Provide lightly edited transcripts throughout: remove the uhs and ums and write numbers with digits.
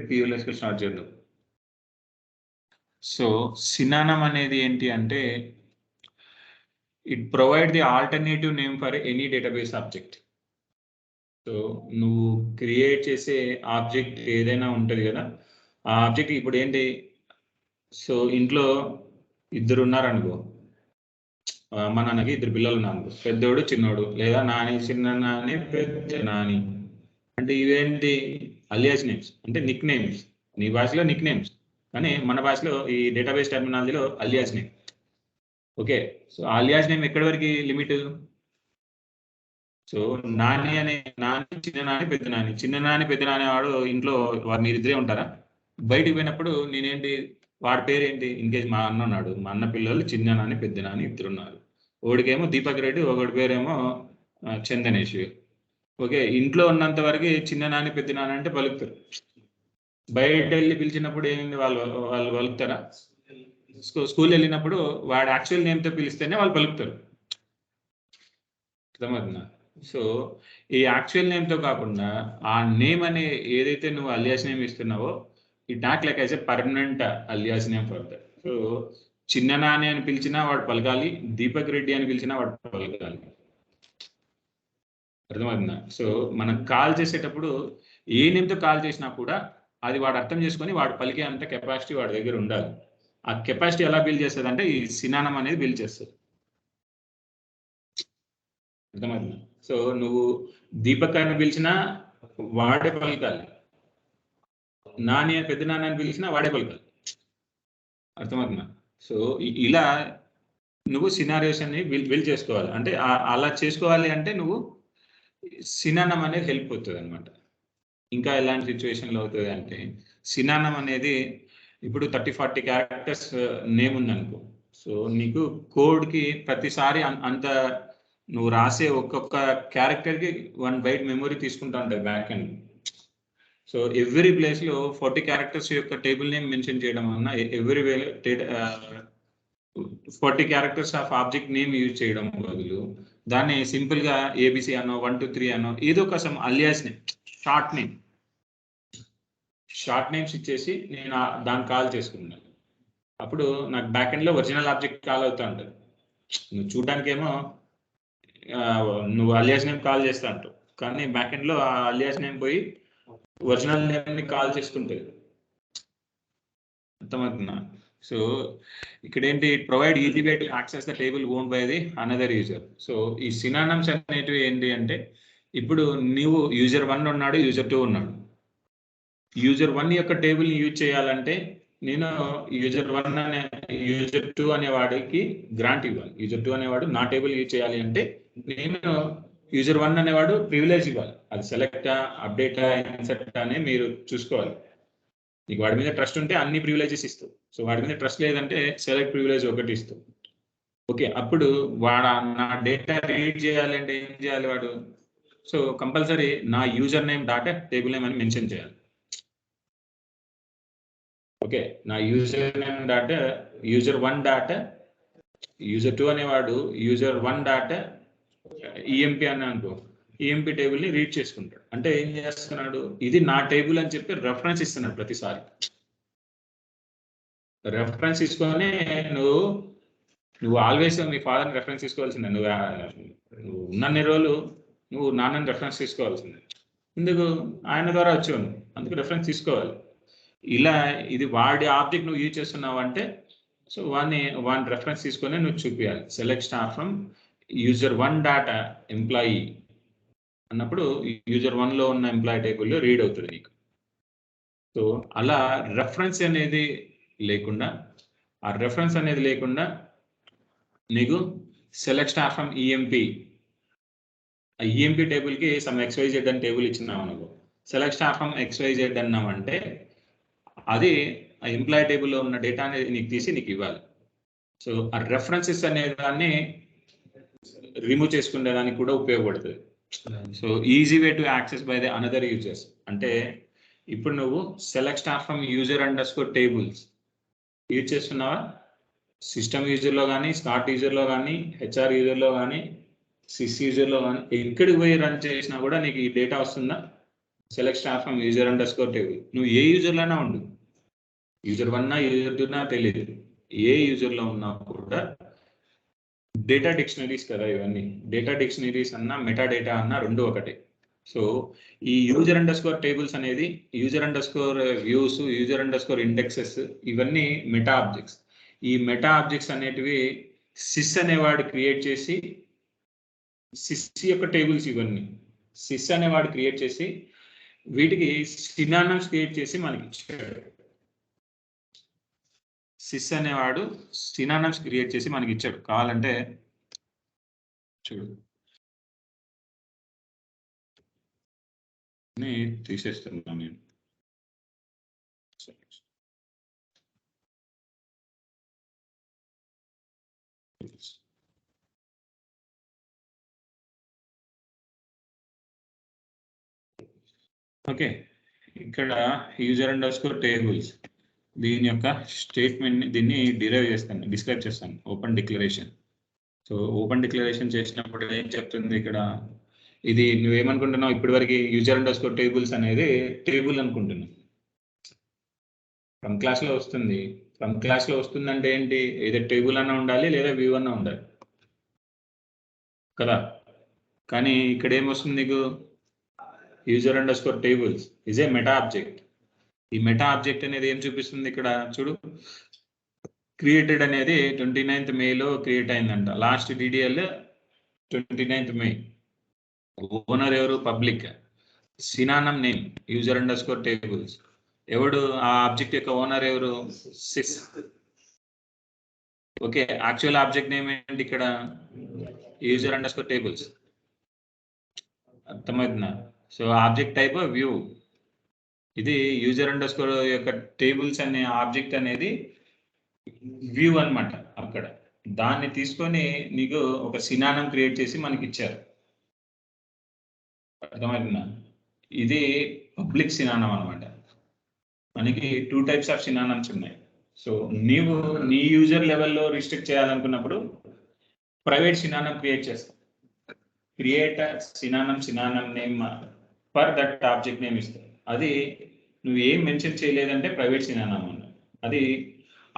PLSకి start చేద్దాం. So సినానమ్ అనేది ఏంటి అంటే it provide the alternative name for any database object. So నువ్వు క్రియేట్ చేసే ఆబ్జెక్ట్ ఏదైనా ఉంటుంది కదా, ఆ ఆబ్జెక్ట్ ఇప్పుడు ఏంటి, సో ఇంట్లో ఇద్దరు ఉన్నారనుకో, మా నాన్నకి ఇద్దరు పిల్లలు ఉన్నారు, పెద్దోడు చిన్నోడు, లేదా నాని చిన్న నాని పెద్ద నాని, అంటే ఇవేంటి అలియాస్ నేమ్స్, అంటే నిక్ నేమ్స్. నీ భాషలో నిక్ నేమ్స్, కానీ మన భాషలో ఈ డేటాబేస్ టెర్మినాలజీలో alias name. Okay, so alias name ఎక్కడి వరకు లిమిట్? సో నాని అనే నాని, చిన్న నాని, పెద్ద నాని. చిన్న నాని పెద్ద నాని వాడు ఇంట్లో వారు మీరిద్దరే ఉంటారా? బయటికి పోయినప్పుడు నేనేంటి, వాడి పేరు ఏంటి, ఇన్కేస్ మా అన్న ఉన్నాడు, మా అన్న పిల్లలు చిన్న నాని పెద్ద నాని ఇద్దరు ఉన్నారు. ఒకడికేమో దీపక్ రెడ్డి, ఒకటి పేరేమో చందనేష్. ఓకే, ఇంట్లో ఉన్నంత వరకు చిన్న నాని పెద్ద నాని అంటే పలుకుతారు. బయట వెళ్ళి పిలిచినప్పుడు ఏమైంది, వాళ్ళు వాళ్ళు పలుకుతారా? స్కూల్ వెళ్ళినప్పుడు వాడు యాక్చువల్ నేమ్తో పిలిస్తేనే వాళ్ళు పలుకుతారు. అర్థమవుతుందా? సో ఈ యాక్చువల్ నేమ్తో కాకుండా ఆ నేమ్ అనే ఏదైతే నువ్వు అలియాస్ నేమ్ ఇస్తున్నావో, it not like as a permanent alias name for that. So చిన్న నాని అని పిలిచినా వాడు పలకాలి, దీపక్ రెడ్డి అని పిలిచినా వాడు పలకాలి. అర్థమవుతుందా? సో మనం కాల్ చేసేటప్పుడు ఏ నేమ్తో కాల్ చేసినా కూడా అది వాడు అర్థం చేసుకొని వాడు పలికే అంత కెపాసిటీ వాడి దగ్గర ఉండాలి. ఆ కెపాసిటీ ఎలా బిల్డ్ చేస్తుంది అంటే ఈ సినానమ్ అనేది బిల్డ్ చేస్తుంది. అర్థమవుతుందా? సో నువ్వు దీపక్ అని పిలిచినా వాడే పలకాలి, నాని అని పెద్ద నాని అని పిలిచినా వాడే పలకాలి. అర్థమవుతుందా? సో ఇలా నువ్వు సినారియోస్ అని బిల్డ్ చేసుకోవాలి. అంటే అలా చేసుకోవాలి అంటే నువ్వు సినానమ్ అనేది హెల్ప్ అవుతుంది అనమాట. ఇంకా ఎలాంటి సిచ్యువేషన్లో అవుతుంది అంటే, సినానమ్ అనేది ఇప్పుడు 30-40 క్యారెక్టర్స్ నేమ్ ఉందనుకో, సో నీకు కోడ్కి ప్రతిసారి అంత నువ్వు రాసే ఒక్కొక్క క్యారెక్టర్కి 1 బైట్ మెమొరీ తీసుకుంటా ఉంటుంది బ్యాక్ ఎండ్. సో ఎవ్రీ ప్లేస్లో 40 క్యారెక్టర్స్ యొక్క టేబుల్ నేమ్ మెన్షన్ చేయడం వలన every 40 characters of object name use చేయడం బదులు దాన్ని సింపుల్గా ఏబిసి అనో 1 2 3 అనో ఏదో కోసం అలియాస్ నేమ్, షార్ట్ నేమ్స్ ఇచ్చేసి నేను దాన్ని కాల్ చేసుకున్నాను. అప్పుడు నాకు బ్యాక్ ఎండ్లో ఒరిజినల్ ఆబ్జెక్ట్ కాల్ అవుతా ఉంటుంది. నువ్వు చూడడానికేమో నువ్వు అలియాస్ నేమ్ కాల్ చేస్తా అంటావు, కానీ బ్యాక్ ఎండ్లో ఆ అలియాస్ నేమ్ పోయి ఒరిజినల్ నేమ్ని కాల్ చేసుకుంటుంది. అర్థమవుతుందా? సో ఇక్కడ ఏంటి, provide easy way to access the table owned by the another user. So ఈ సినానమ్స్ అనేటివి ఏంటి అంటే, ఇప్పుడు నీవు యూజర్ 1 ఉన్నాడు, యూజర్ 2 ఉన్నాడు. యూజర్ 1 యొక్క టేబుల్ని యూజ్ చేయాలంటే నేను యూజర్ 2 అనేవాడికి గ్రాంట్ ఇవ్వాలి. యూజర్ 2 అనేవాడు నా టేబుల్ యూజ్ చేయాలి అంటే నేను యూజర్ 1 అనేవాడు ప్రివిలేజ్ ఇవ్వాలి. అది సెలెక్టా, అప్డేటా, ఇన్సర్ట్ అనే మీరు చూసుకోవాలి. నీకు వాడి మీద ట్రస్ట్ ఉంటే అన్ని ప్రివిలేజెస్ ఇస్తావు. సో వాడి మీద ట్రస్ట్ లేదంటే సెలెక్ట్ ప్రివిలేజ్ ఒకటి ఇస్తావు. ఓకే, అప్పుడు వాడు నా డేటా రీడ్ చేయాలంటే ఏం చేయాలి వాడు? సో కంపల్సరీ నా user name data table name అని మెన్షన్ చేయాలి. ఓకే, నా user name data user 1 data, user 2 అనేవాడు యూజర్ 1 డాటా ఈఎంపి అని అనుకో, ఈఎంపి టేబుల్ని రీడ్ చేసుకుంటాడు. అంటే ఏం చేస్తున్నాడు, ఇది నా టేబుల్ అని చెప్పి రెఫరెన్స్ ఇస్తున్నాడు. ప్రతిసారి రెఫరెన్స్ తీసుకొని నువ్వు ఆల్వేస్ మీ ఫాదర్ని రెఫరెన్స్ తీసుకోవాల్సిందే. నువ్వు ఉన్నన్ని రోజులు నువ్వు నాన్నని రెఫరెన్స్ తీసుకోవాల్సిందే. ఎందుకు? ఆయన ద్వారా వచ్చావు, అందుకు రెఫరెన్స్ తీసుకోవాలి. ఇలా ఇది వాడి ఆబ్జెక్ట్ నువ్వు యూజ్ చేస్తున్నావు అంటే, సో వాడిని రెఫరెన్స్ తీసుకొని నువ్వు చూపించాలి. Select star from user 1 data employee అన్నప్పుడు యూజర్ 1లో ఉన్న ఎంప్లాయీ టేబుల్లో రీడ్ అవుతుంది నీకు. సో అలా రెఫరెన్స్ అనేది లేకుండా, ఆ రెఫరెన్స్ అనేది లేకుండా నీకు సెలెక్ట్ స్టార్ ఫ్రమ్ ఈఎంపి, ఆ ఈఎంపి టేబుల్కి సమ్ XYZ అని టేబుల్ ఇచ్చినావు అనుకో, సెలెక్ట్ స్టార్ ఫ్రమ్ XYZ అన్నామంటే అది ఆ ఎంప్లాయీ టేబుల్లో ఉన్న డేటా అనేది నీకు తీసి నీకు ఇవ్వాలి. సో ఆ రెఫరెన్సెస్ అనే దాన్ని రిమూవ్ చేసుకునే దానికి కూడా ఉపయోగపడుతుంది. So easy way to access by the another users అంటే, ఇప్పుడు నువ్వు select star from user underscore tables use చేస్తున్నావా? సిస్టమ్ యూజర్లో కానీ, స్టార్ట్ యూజర్లో కానీ, హెచ్ఆర్ యూజర్లో కానీ, సిస్ యూజర్లో కానీ ఎక్కడికి పోయి రన్ చేసినా కూడా నీకు ఈ డేటా వస్తుందా? Select star from user underscore score table. నువ్వు ఏ యూజర్లోనే ఉండు, యూజర్ 1 యూజర్ 2 తెలియదు, ఏ యూజర్లో ఉన్నా కూడా డేటా డిక్షనరీస్ కదా ఇవన్నీ. డేటా డిక్షనరీస్ అన్నా మెటా డేటా అన్నా రెండు ఒకటే. సో ఈ యూజర్ అండర్ స్కోర్ టేబుల్స్ అనేది user underscore score views, user underscore score indexes, ఇవన్నీ మెటా ఆబ్జెక్ట్స్. ఈ మెటా ఆబ్జెక్ట్స్ అనేటివి సిస్ అనేవాడు క్రియేట్ చేసి, సిస్ యొక్క టేబుల్స్ ఇవన్నీ సిస్ అనేవాడు క్రియేట్ చేసి వీటికి సినానమ్స్ క్రియేట్ చేసి మనకి ఇచ్చాడు. సిస్ అనేవాడు సినానమ్స్ క్రియేట్ చేసి మనకి ఇచ్చాడు. కావాలంటే చూడు తీసేస్తున్నాను నేను. ఓకే, ఇక్కడ యూజర్ అండర్ స్కోర్ టేబుల్స్, దీని యొక్క స్టేట్మెంట్ దీన్ని డిరైవ్ చేస్తాను, డిస్క్రైబ్ చేస్తాను. Open declaration. So open declaration చేసినప్పుడు ఏం చెప్తుంది ఇక్కడ, ఇది నువ్వేమనుకుంటున్నావు ఇప్పటివరకు యూజర్ అండర్ స్కోర్ టేబుల్స్ అనేది టేబుల్ అనుకుంటున్నావు. ఫ్రమ్ క్లాస్లో వస్తుంది. ఫ్రమ్ క్లాస్లో వస్తుందంటే ఏంటి, ఏదో టేబుల్ అన్నా ఉండాలి లేదా వ్యూ అన్నా ఉండాలి కదా. కానీ ఇక్కడ ఏమొస్తుంది నీకు, యూజర్ అండర్ స్కోర్ tables is a meta object. ఈ మెటా ఆబ్జెక్ట్ అనేది ఏం చూపిస్తుంది ఇక్కడ చూడు, క్రియేటెడ్ అనేది 29th మేలో క్రియేట్ అయిందంట. Last DDL 29th May. Owner ఎవరు, public. Synonym name user underscore స్కోర్ టేబుల్స్. ఎవడు ఆ ఆబ్జెక్ట్ యొక్క ఓనర్ ఎవరు, sys. Okay, actual object name ఏంటి ఇక్కడ, యూజర్ అండర్ స్కోర్ టేబుల్స్. అర్థమవుతుందా? So object type view. ఇది యూజర్ అండర్ స్కోర్ యొక్క టేబుల్స్ అనే ఆబ్జెక్ట్ అనేది వ్యూ అన్నమాట. అక్కడ దాన్ని తీసుకొని నీకు ఒక సినానం క్రియేట్ చేసి మనకి ఇచ్చారు. అర్థమవుతుందా? ఇది పబ్లిక్ సినానం అనమాట. మనకి 2 types ఆఫ్ సినానమ్స్ ఉన్నాయి. సో నీవు నీ యూజర్ లెవెల్లో రిస్ట్రిక్ట్ చేయాలనుకున్నప్పుడు ప్రైవేట్ సినానం క్రియేట్ చేస్తాం. Create synonym name for that object name ఇస్తాం. అది నువ్వు ఏం మెన్షన్ చేయలేదంటే ప్రైవేట్ సినానం అన్న, అది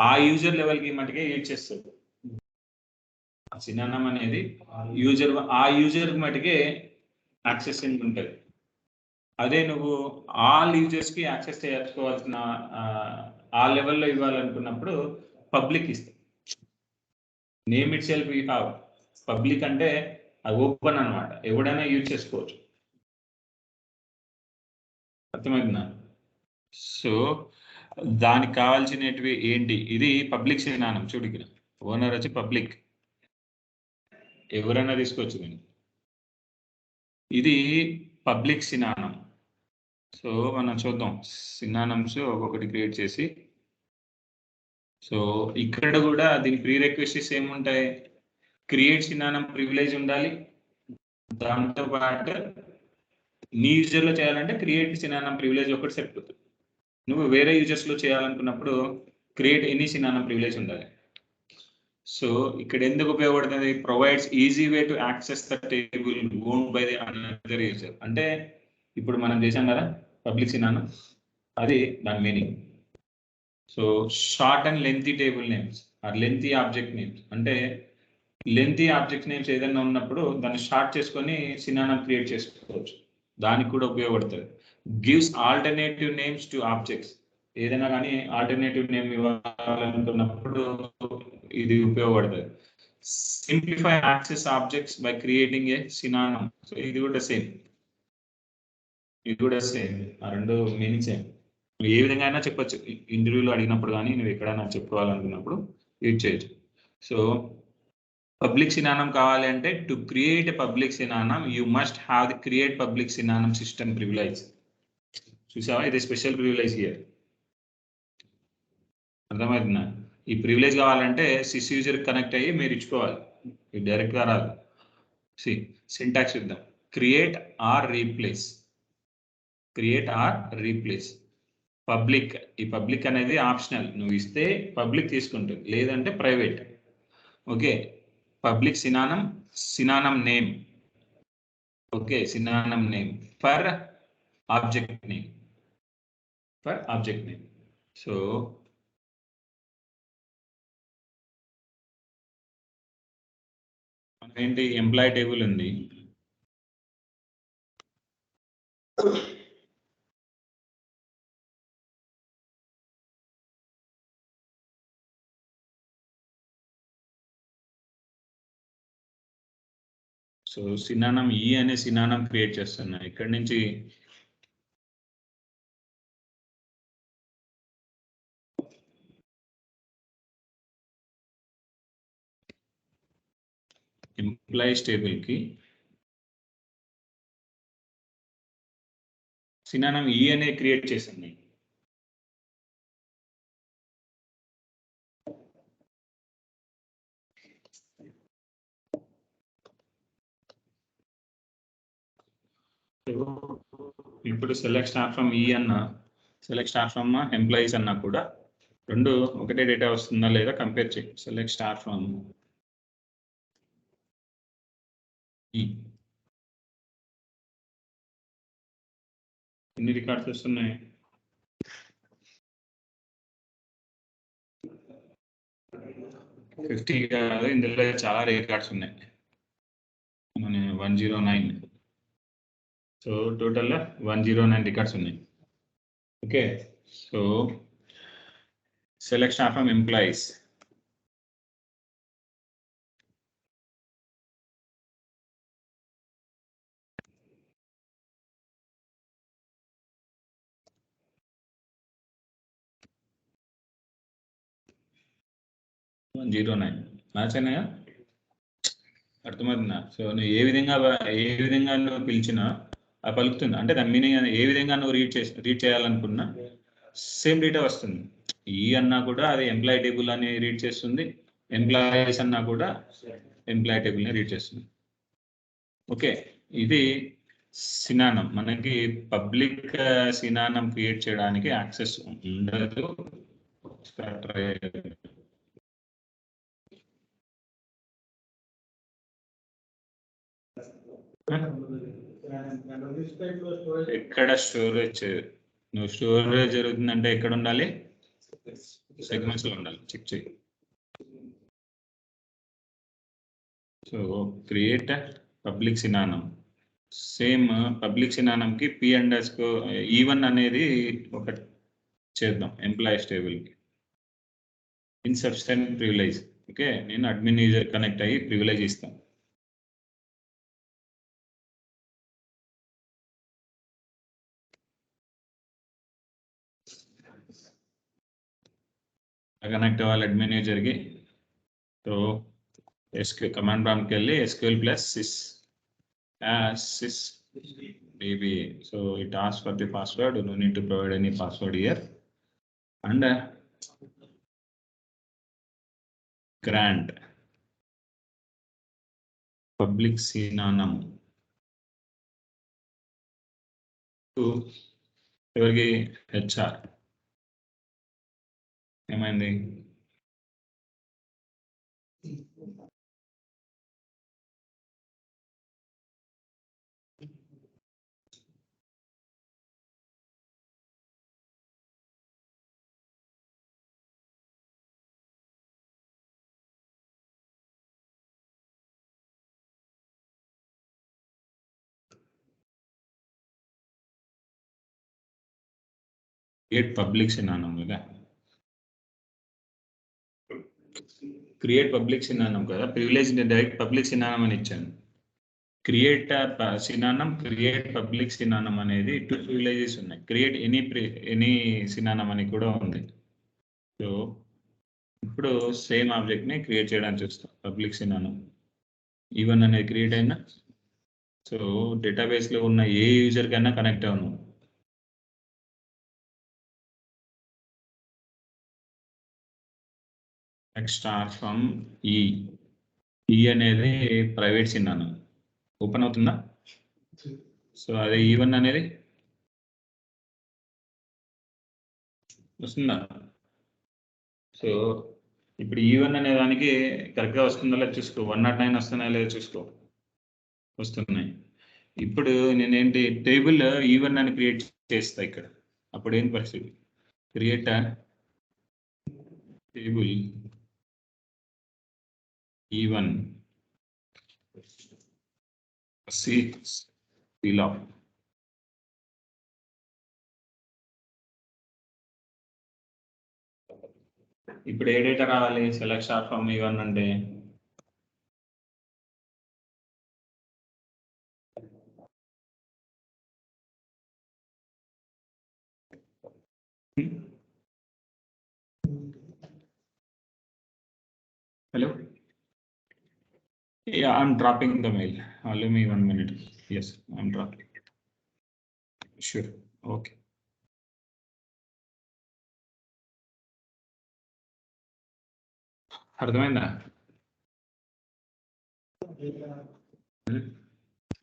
ఆ యూజర్ లెవెల్కి మటుకే యూజ్ చేస్తుంది. సినానం అనేది ఆ యూజర్ మటుకే యాక్సెస్ ఉంటుంది. అదే నువ్వు ఆల్ యూజర్స్కి యాక్సెస్ చేసుకోవాల్సిన ఆ లెవెల్లో ఇవ్వాలనుకున్నప్పుడు పబ్లిక్ ఇస్తాం. Name it self you have. Public అంటే అది ఓపెన్ అనమాట, ఎవడైనా యూజ్ చేసుకోవచ్చు. అర్థమవుతుందా? సో దానికి కావాల్సినవి ఏంటి, ఇది పబ్లిక్ సినానం. చూడు ఇక్కడ ఓనర్ వచ్చి పబ్లిక్, ఎవరైనా తీసుకోవచ్చు దీన్ని. ఇది పబ్లిక్ సినానం. సో మనం చూద్దాం సినానమ్స్ ఒక్కొక్కటి క్రియేట్ చేసి. సో ఇక్కడ కూడా దీని ప్రీ రిక్వెస్ట్స్ ఏముంటాయి, క్రియేట్ సినానం ప్రివిలేజ్ ఉండాలి. దాంతో పాటు నీ యూజర్లో చేయాలంటే క్రియేట్ సినానం ప్రివిలేజ్ ఒకటి సరిపోతుంది. నువ్వు వేరే యూజర్స్లో చేయాలనుకున్నప్పుడు క్రియేట్ ఎనీ సినానం ప్రివిలేజ్ ఉండాలి. సో ఇక్కడ ఎందుకు ఉపయోగపడుతుంది, provides easy way to access the table owned by the another user. అంటే ఇప్పుడు మనం చేసాం కదా పబ్లిక్ సినానం, అది దాని meaning. So short and lengthy table names or lengthy object names, అంటే లెంతీ ఆబ్జెక్ట్ నేమ్స్ ఏదైనా ఉన్నప్పుడు దాన్ని షార్ట్ చేసుకొని సినానం క్రియేట్ చేసుకోవచ్చు. దానికి కూడా ఉపయోగపడుతుంది. Gives alternative names to objects. ఏదైనా కానీ ఆల్టర్నేటివ్ నేమ్ ఇవ్వాలనుకున్నప్పుడు ఇది ఉపయోగపడుతుంది. Simplify access objects by creating a synonym. So ఇది కూడా సేమ్, ఆ రెండు మీనింగ్ సేమ్. నువ్వు ఏ విధంగా అయినా చెప్పచ్చు, ఇంటర్వ్యూలో అడిగినప్పుడు కానీ నువ్వు ఎక్కడైనా చెప్పుకోవాలనుకున్నప్పుడు యూజ్ చేయొచ్చు. సో పబ్లిక్ సినానం కావాలి అంటే to create a public synonym you must have the create public synonym system privilege. చూసావా, ఇది స్పెషల్ ప్రివిలైజ్ హియర్. అర్థమవుతుందా? ఈ ప్రివిలేజ్ కావాలంటే సిస్ యూజర్ కనెక్ట్ అయ్యి మీరు ఇచ్చుకోవాలి, ఇది డైరెక్ట్గా రాదు. సింటాక్స్ చూద్దాం. Create or replace. Create or replace. Public, ఈ పబ్లిక్ అనేది ఆప్షనల్, నువ్వు ఇస్తే పబ్లిక్ తీసుకుంటుంది, లేదంటే private. Okay, public synonym name. Okay, synonym name for object name for object name. So ఏంటి, ఎంప్లాయీ టేబుల్ ఉంది. సో సినానం ఈ అనే సినానం క్రియేట్ చేస్తున్నా. ఇక్కడి నుంచి ఎంప్లాయీస్ టేబుల్ కి సినానం ఈ అనే క్రియేట్ చేసింది. ఇప్పుడు సెలెక్ట్ స్టార్ ఫ్రమ్ ఈ అన్న, సెలెక్ట్ స్టార్ ఫ్రమ్ ఎంప్లాయీస్ అన్నా కూడా రెండు ఒకటే డేటా వస్తుందా లేదా కంపేర్ చేయి. సెలెక్ట్ స్టార్ ఫ్రమ్ ఈ, ఎన్ని రికార్డ్స్ వస్తున్నాయి? 50 కాదు, ఇందులో చాలా రికార్డ్స్ ఉన్నాయి. 109. సో టోటల్ 109 రికార్డ్స్ ఉన్నాయి. Okay, so select star from employees. Match అయినాయా? అర్థమవుతుందా? సో నువ్వు ఏ విధంగా నువ్వు పిలిచినా అది పలుకుతుంది. అంటే దాని మీనింగ్ ఏ విధంగా నువ్వు రీడ్ చేయాలనుకున్నా సేమ్ డేటా వస్తుంది. ఈ అన్నా కూడా అది ఎంప్లాయీ టేబుల్ అని రీడ్ చేస్తుంది, ఎంప్లాయీస్ అన్నా కూడా ఎంప్లాయీ టేబుల్ని రీడ్ చేస్తుంది. ఓకే, ఇది సినానం. మనకి పబ్లిక్ సినానం క్రియేట్ చేయడానికి యాక్సెస్ ఉండదు. ఎక్కడ స్టోరేజ్, నువ్వు స్టోరేజ్ జరుగుతుందంటే ఎక్కడ ఉండాలి? సెగ్మెంట్స్ లో ఉండాలి. చెక్ చేయి. So create public synonym. Same public synonym కి p_e1 అనేది ఒకటి చేద్దాం ఎంప్లాయీస్ టేబుల్ కి. Insufficient privilege. ఓకే, నేను అడ్మిన్ యూజర్ కనెక్ట్ అయ్యి ప్రివిలేజ్ ఇస్తాను. కనెక్ట్ అవ్వాలి అడ్మిన్ యూజర్కి. సో SQL కమాండ్ ప్రాంప్ట్కి వెళ్ళి SQL plus sys db. So it asks for the password. No need to provide any password here. And grant public synonym to ఎవరికి? HR. ఏమైంది? Create public సినానం కదా, create public సినానం కదా, privilege direct public సినానం అని ఇచ్చాను. Create సినానం, create public సినానం అనేది 2 privileges ఉన్నాయి. Create any సినానం అని కూడా ఉంది. సో ఇప్పుడు సేమ్ ఆబ్జెక్ట్ ని క్రియేట్ చేయడానికి చూస్తాం. పబ్లిక్ సినానం ఈవెన్ అనేది క్రియేట్ అయినా, సో డేటాబేస్ లో ఉన్న ఏ యూజర్ కన్నా కనెక్ట్ అవును. స్టార్ ఫ్రమ్ ఈ అనేది ప్రైవేట్ సినానం. ఓపెన్ అవుతుందా? సో అదే ఈవెన్ అనేది వస్తుందా? సో ఇప్పుడు ఈవెన్ అనే దానికి కరెక్ట్గా వస్తుందా లేదా చూసుకో. 109 వస్తున్నాయా లేదా చూసుకో. వస్తున్నాయి. ఇప్పుడు నేనేంటి టేబుల్ ఈవెన్ అని క్రియేట్ చేస్తా ఇక్కడ. అప్పుడు ఏంటి పరిస్థితి? Create table even C-log. ఇప్పుడు ఏ డేటా రావాలి? సెలెక్ట్ స్టార్ ఫ్రమ్ ఈవెన్ అంటే hello. Yeah, I'm dropping the mail. Allow me 1 minute. Yes, I'm dropping. Sure. Okay. అర్థమైందా?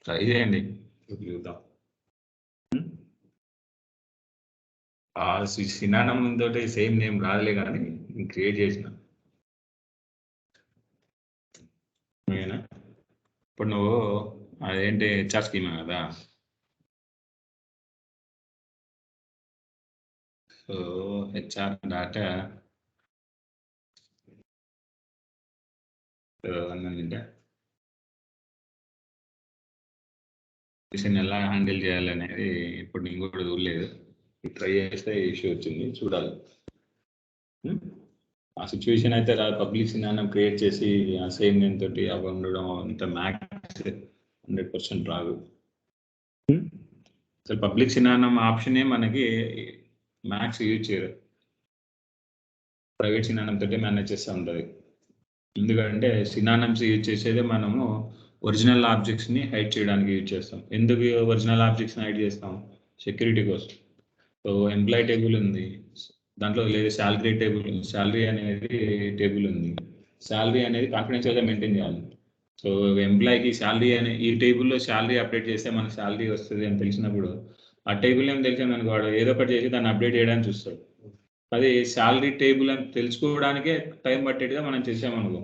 ట్రై చేయండి, చూద్దాం. సినానం తోటి సేమ్ నేమ్ రాదులే కానీ క్రియేట్ చేసిన. ఓకేనా? ఇప్పుడు నువ్వు అదేంటి హెచ్ఆర్ స్కీమా కదా, సో హెచ్ఆర్ డాటా ఎలా హ్యాండిల్ చేయాలి అనేది ఇప్పుడు నేను కూడా చూడలేదు. ట్రై చేస్తే ఇష్యూ వచ్చింది, చూడాలి. ఆ సిచ్యువేషన్ అయితే పబ్లిక్ సినానం క్రియేట్ చేసి ఆ సేమ్ నేమ్ తోటి అవి ఉండడం అంత మ్యాక్స్ 100% రాదు. అసలు పబ్లిక్ సినానం ఆప్షనే మనకి మ్యాక్స్ యూజ్ చేయరు, ప్రైవేట్ సినానం తోటి మేనేజ్ చేస్తూ ఉంటుంది. ఎందుకంటే సినానమ్స్ యూజ్ చేసేదే మనము ఒరిజినల్ ఆబ్జెక్ట్స్ని హైడ్ చేయడానికి యూజ్ చేస్తాం. ఎందుకు ఒరిజినల్ ఆబ్జెక్ట్స్ని హైడ్ చేస్తాం? సెక్యూరిటీ కోసం. సో ఎంప్లాయ్ టేబుల్ ఉంది, దాంట్లో లేదు శాలరీ టేబుల్, శాలరీ అనేది టేబుల్ ఉంది. శాలరీ అనేది కాన్ఫిడెన్షియల్గా మెయింటైన్ చేయాలి. సో ఎంప్లాయ్కి శాలరీ అనే ఈ టేబుల్లో శాలరీ అప్డేట్ చేస్తే మనకు శాలరీ వస్తుంది అని తెలిసినప్పుడు ఆ టేబుల్ ఏం తెలిసింది అనుకో, వాడు ఏదో ఒకటి చేసి దాన్ని అప్డేట్ చేయడానికి చూస్తాడు. అది శాలరీ టేబుల్ అని తెలుసుకోవడానికే టైం పట్టేట్టుగా మనం చేసామనుకో,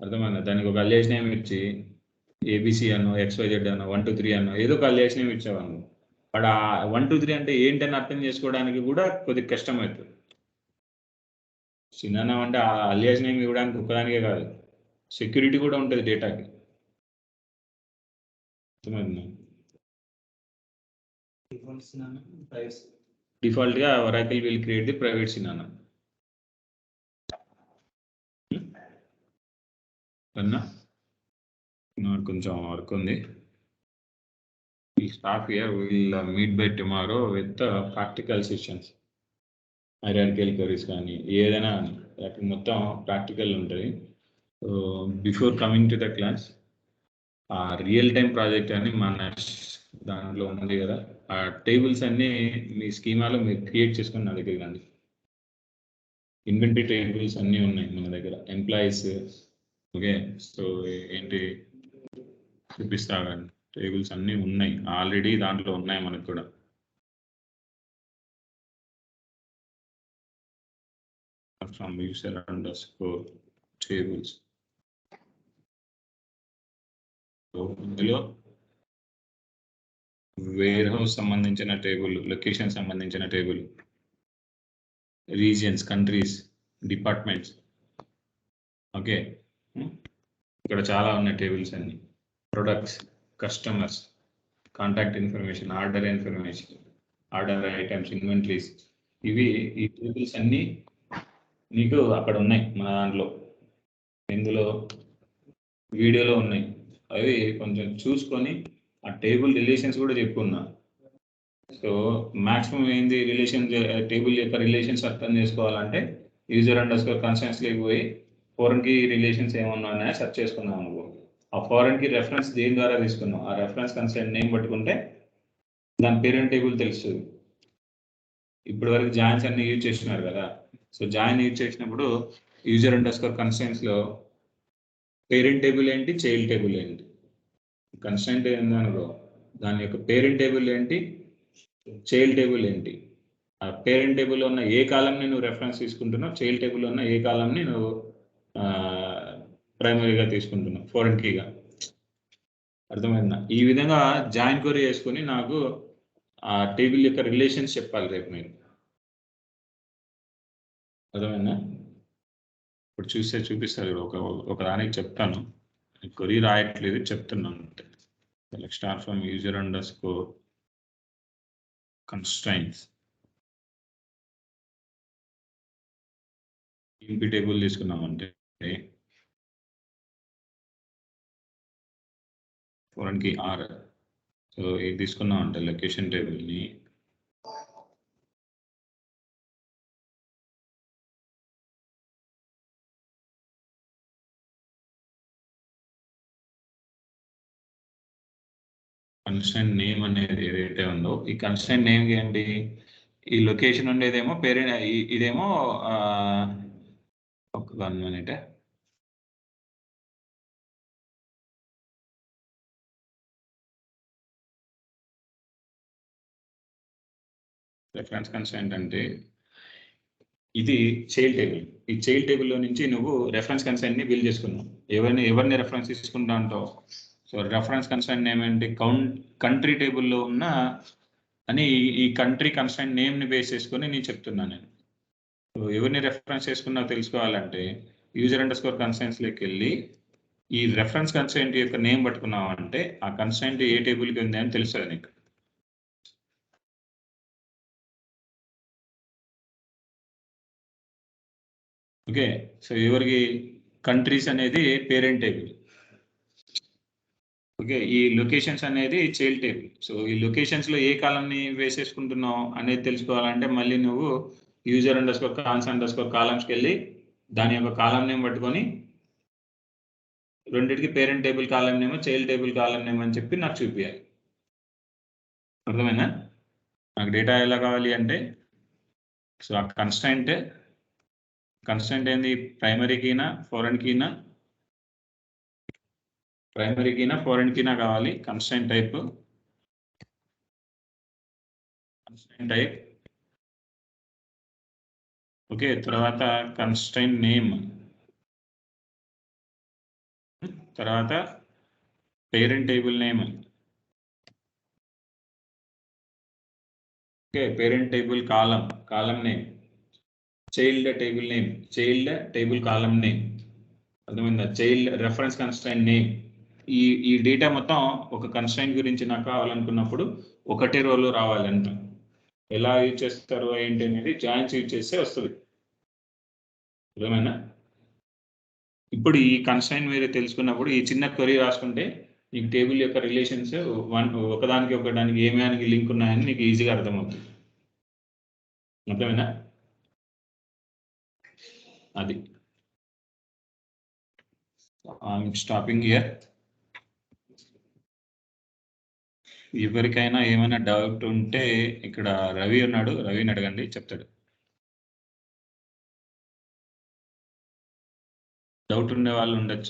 అర్థమైందా? దానికి ఒక అలియాస్ నేమ్ ఇచ్చి ఏబిసి అనో XYZ అనో 1 2 3 అనో ఏదో ఒక అలియాస్ నేమ్ ఇచ్చామను, వాడు ఆ 1 2 3 అంటే ఏంటని అర్థం చేసుకోవడానికి కూడా కొద్దిగా కష్టం అవుతుంది. సినానం అంటే ఆ అలియాస్ నేమ్ ఇవ్వడానికి ఒక్కదానికే కాదు, సెక్యూరిటీ కూడా ఉంటుంది డేటాకి. డిఫాల్ట్గా Oracle will create the private synonym. అన్నా నాకు కొంచెం వర్క్ ఉంది. Stop here. We will meet by tomorrow with practical sessions. Hierarchical queries కానీ ఏదైనా మొత్తం ప్రాక్టికల్ ఉంటుంది. Before coming to the class, ఆ రియల్ టైం ప్రాజెక్ట్ అని మన దాంట్లో ఉంది కదా, ఆ టేబుల్స్ అన్నీ మీ స్కీమాలో మీరు క్రియేట్ చేసుకుని నా దగ్గర రండి. ఇన్వెంటరీ టేబుల్స్ అన్నీ ఉన్నాయి మన దగ్గర, ఎంప్లాయీస్. ఓకే, సో ఏంటి చూపిస్తా కానీ టేబుల్స్ అన్నీ ఉన్నాయి ఆల్రెడీ, దాంట్లో ఉన్నాయి మనకు కూడా. From user_tables. ఇందులో వేర్ హౌస్ సంబంధించిన టేబుల్, లొకేషన్ సంబంధించిన table, regions, countries, departments. Okay, ఇక్కడ చాలా ఉన్నాయి టేబుల్స్ అన్ని. Products, customers, contact information, order information, order items, inventories. ఇవి ఈ టేబుల్స్ అన్నీ నీకు అక్కడ ఉన్నాయి మన దాంట్లో, ఇందులో వీడియోలో ఉన్నాయి. అవి కొంచెం చూసుకొని ఆ టేబుల్ రిలేషన్స్ కూడా చెప్పుకున్నా. సో మ్యాక్సిమం ఏంది రిలేషన్, టేబుల్ యొక్క రిలేషన్స్ అర్థం చేసుకోవాలంటే user_constraints పోయి ఫారెన్కి రిలేషన్స్ ఏమన్నా ఉన్నాయో సెర్చ్ చేసుకున్నాం అనుకో, ఆ ఫారెన్కి రెఫరెన్స్ దేని ద్వారా తీసుకున్నాం, ఆ రెఫరెన్స్ కన్స్ట్రెయింట్ నేమ్ పట్టుకుంటే దాని పేరెంట్ టేబుల్ తెలుస్తుంది. ఇప్పటి వరకు జాయిన్స్ అన్ని యూజ్ చేస్తున్నారు కదా, సో జాయిన్ యూజ్ చేసినప్పుడు user_constraintsలో పేరెంట్ టేబుల్ ఏంటి, చైల్డ్ టేబుల్ ఏంటి, కన్స్ట్రెయింట్ ఏందనుకో దాని యొక్క పేరెంట్ టేబుల్ ఏంటి, చైల్డ్ టేబుల్ ఏంటి, ఆ పేరెంట్ టేబుల్లో ఉన్న ఏ కాలంని నువ్వు రెఫరెన్స్ తీసుకుంటున్నావు, చైల్డ్ టేబుల్లో ఉన్న ఏ కాలంని నువ్వు ప్రైమరీగా తీసుకుంటున్నావు, ఫారెన్ కీగా. అర్థమైందా? ఈ విధంగా జాయిన్ క్వరీ చేసుకొని నాకు ఆ టేబుల్ యొక్క రిలేషన్స్ చెప్పాలి రేపు మీరు. అర్థమైందా? ఇప్పుడు చూపిస్తారు ఒక దానికి చెప్తాను. క్వరీ రాయట్లేదు, చెప్తున్నాను అంతే. Select star from user underscore constraints. Emp table తీసుకున్నామంటే ఫారెన్ కి ఆర్. సో ఇది తీసుకున్నామంటే లొకేషన్ టేబుల్ని కన్స్ట్రైంట్ నేమ్ అనేది ఏదైతే ఉందో ఈ కన్స్ట్రైంట్ నేమ్ ఏంటి, ఈ లొకేషన్ ఉండేదేమో పేరెంట్, ఇదేమో ఒక 1 minute. రెఫరెన్స్ కన్స్ట్రైంట్ అంటే ఇది చైల్డ్ టేబుల్. ఈ చైల్డ్ టేబుల్లో నుంచి నువ్వు రెఫరెన్స్ కన్స్ట్రైంట్ని బిల్డ్ చేసుకున్నావు. ఎవరిని రెఫరెన్స్ తీసుకుంటా అంటావు. సో రెఫరెన్స్ కన్స్ట్రైంట్ నేమ్ ఏంటి, కంట్రీ టేబుల్లో ఉన్న అని ఈ కంట్రీ కన్స్ట్రైంట్ నేమ్ని బేస్ చేసుకొని నేను చెప్తున్నాను. నేను సో ఎవరిని రెఫరెన్స్ చేసుకున్నా తెలుసుకోవాలంటే యూజర్ అండర్స్కోర్ కన్స్ట్రైంట్స్లోకి వెళ్ళి ఈ రెఫరెన్స్ కన్స్ట్రైంట్ యొక్క నేమ్ పట్టుకున్నావు అంటే ఆ కన్స్ట్రైంట్ ఏ టేబుల్కి ఉంది అని తెలుస్తుంది నీకు. ఓకే, సో ఎవరికి కంట్రీస్ అనేది పేరెంట్ టేబుల్. ఓకే, ఈ లొకేషన్స్ అనేది చైల్డ్ టేబుల్. సో ఈ లొకేషన్స్లో ఏ కాలంని వేసేసుకుంటున్నావు అనేది తెలుసుకోవాలంటే మళ్ళీ నువ్వు యూజర్ అండర్స్కోర్ కాన్స్ అండర్స్కోర్ కాలమ్స్కి వెళ్ళి దాని యొక్క కాలం నేమ్ పట్టుకొని రెండింటికి పేరెంట్ టేబుల్ కాలం నేమో చైల్డ్ టేబుల్ కాలం నేమ్ అని చెప్పి నాకు చూపించాలి. అర్థమైనా? నాకు డేటా ఎలా కావాలి అంటే సో ఆ కన్స్టెంట్ ఏంది, ప్రైమరీ కీనా ఫారెన్ కీనా, ప్రైమరీ కీనా ఫారెన్ కీనా కావాలి. కన్స్టెంట్ టైప్ ఓకే, తర్వాత కన్స్టెంట్ నేమ్, తర్వాత parent table name. Okay, parent table column name, child table column name. అర్థమైందా? Child reference constraint name. ఈ డేటా మొత్తం ఒక కన్స్ట్రైంట్ గురించి నాకు కావాలనుకున్నప్పుడు ఒకటే రోలో రావాలి అంట. ఎలా యూజ్ చేస్తారు ఏంటి అనేది జాయిన్స్ యూజ్ చేస్తే వస్తుంది. అర్థమైనా? ఇప్పుడు ఈ కన్స్ట్రైంట్ మీరు తెలుసుకున్నప్పుడు ఈ చిన్న క్వరీ రాసుకుంటే నీకు టేబుల్ యొక్క రిలేషన్స్ ఒకదానికి ఏమేమి లింక్ ఉన్నాయని నీకు ఈజీగా అర్థమవుతుంది. అర్థమైనా? అది ఐఎమ్ స్టాపింగ్ హియర్. ఎవరికైనా ఏమైనా డౌట్ ఉంటే ఇక్కడ రవి ఉన్నాడు, రవిని అడగండి, చెప్తాడు. డౌట్ ఉండే వాళ్ళు ఉండొచ్చు.